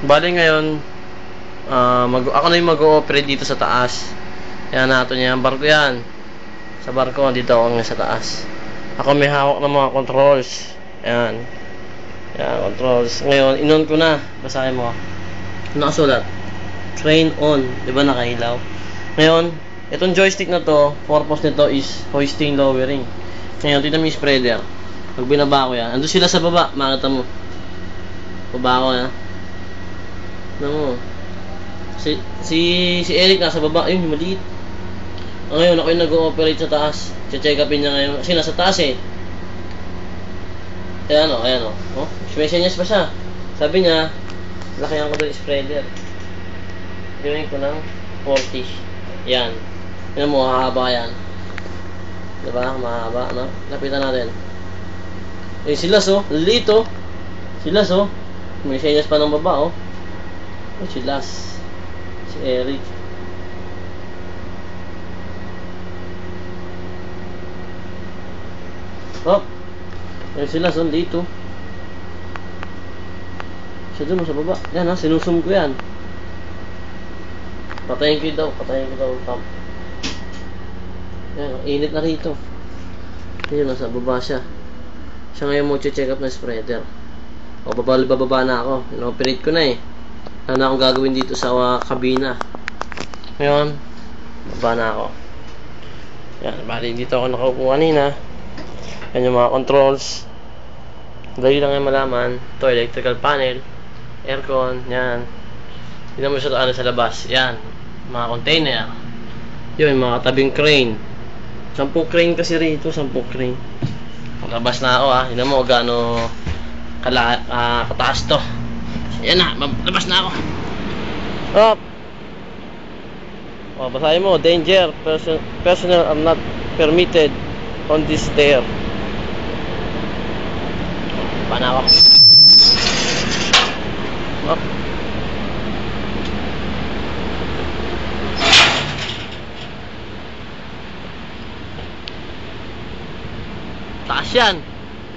Bali ngayon, ako na yung mag-ooperate dito sa taas. Yan nato niya. Ang barko yan. Sa barko, dito ako nga sa taas. Ako may hawak ng mga controls. Yan. Yan, controls. Ngayon, in-on ko na. Basahin mo. Nakasulat. Crane on. Diba nakahilaw? Ngayon, itong joystick na to, purpose nito is hoisting, lowering. Ngayon, tignan mo yung spreader. Pag binaba ko yan, andun sila sa baba, makita mo. Baba ko yan. Tignan mo. Si Eric nasa baba, ayun, maliit. Ngayon, ako yung nag-ooperate sa taas. Check upin niya ngayon. Kasi nasa taas eh. Ayan o, ayan o. Oh, mesenyas pa siya. Sabi niya, lakihan ko doon yung spreader. Gawin ko ng 40. Yan. Yan mo, hahaba yan. Diba? Mahaba, no? Lapitan natin. Eh, silas, oh. Liit, oh. Silas, oh. May senyas pa ng baba, oh. Oh, silas. Si Eric. Oh. Eh, silas, oh. Liit, oh. Siya dun, sa baba. Yan, ha. Sinusum ko yan. Patayin ko daw. Patayin ko daw, Tom. Yan, init na rito. Ayun, nasa baba siya. Siya ngayon mo check up ng spreader. O, bababa na ako. In-operate ko na eh. Ano na akong gagawin dito sa kabina. Ngayon, baba na ako. Yan, bali dito ako nakaupo kanina. Yan yung mga controls. Dali lang yung malaman. Ito, electrical panel. Aircon, yan. Hindi mo siya sa labas. Yan, mga container. Yun, mga tabing crane. 10 crane kasi rito, 10 crane. Labas na ako ha. Hindi mo gaano kataas to. Yan na, labas na ako. Up. Oh, basahin mo, danger. Personnel are not permitted on this stair. Pana ako. Up. Taas yan.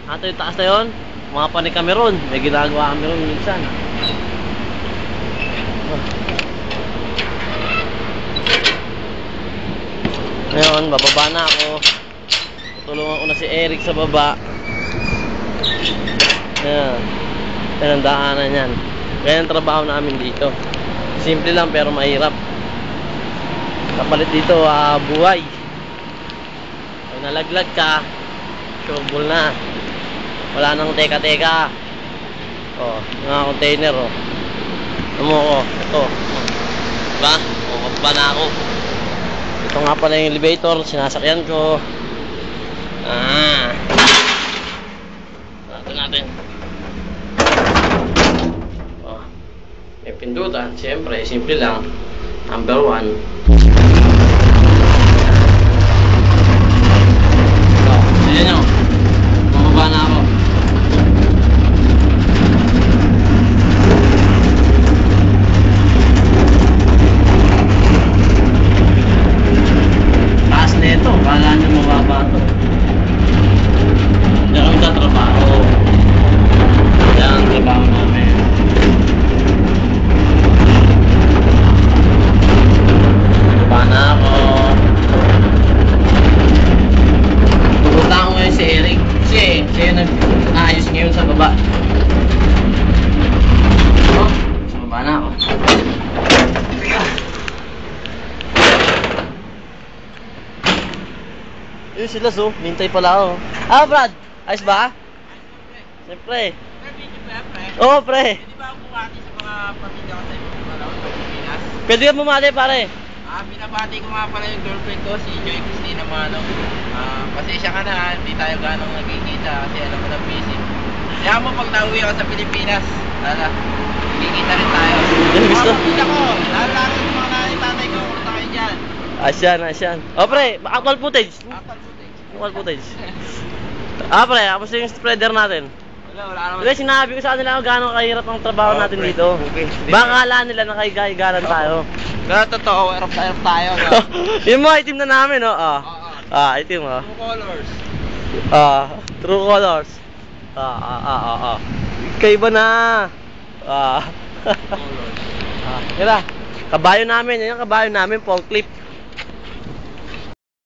Ato yung taas na yun. Mga pa ni Cameron. May ginagawa Cameron minsan. Ngayon, bababa na ako. Tutulungan ko na si Eric sa baba. Ayan. Yan ang daanan yan. Kaya ang trabaho namin dito. Simple lang pero mahirap. Kapalit dito, buhay. Pag nalaglag ka, sureball na. Wala nang teka-teka. Oh, mga container, oh. Ano mo, oh. Ito. Diba? Oh, kapaba na ako. Ito nga pala yung elevator. Sinasakyan ko. Ito natin. Oh. May pindutan. Siyempre, simple lang. Number 1. Ayan o. Bumaba na ako. Taas na ito. Kala nyo mababa ito. Hindi kami tatrabaho. Yan ang trabaho namin. Bumaba na ako. Pupunta ako ngayon si Eric. Siya yung nag-aayos ngayon sa baba. Oh, sa baba na ako. Yun sila so, nintay pala ako. Brad, ayos ba? Siyempre. Oo, pre. Pwede ba ako bumati sa mga pamilya ko sa Pilipinas? Pwede ka bumati, pare. Binabati ko nga pala yung girlfriend ko, si Joy Cristina Manong. Pasensya ka na, hindi tayo ganong nagkikita kasi alam mo na busy. Kaya mo pag nauwi ako sa Pilipinas, nagkikita rin tayo. Yan gusto. Mga pamilya ko, lalo yung mga nanay-tatay ko, kung kayo dyan. Asyan. O pre, actual footage. Actual footage. Actual footage. Pre, tapos yung spreader natin. Wala naman. Diba sinabi ko sa kanila kung gaano kahirap ang trabaho natin pre. dito. Okay. Baka akala nila nakahiga-higalan tayo. Kaya totoo, erop tayo. Yung mga itim na namin, no? Itim, oh. Two colors. True colors. Kaiba na. Yan na. Kabayo namin. Yan yung kabayo namin, forklift.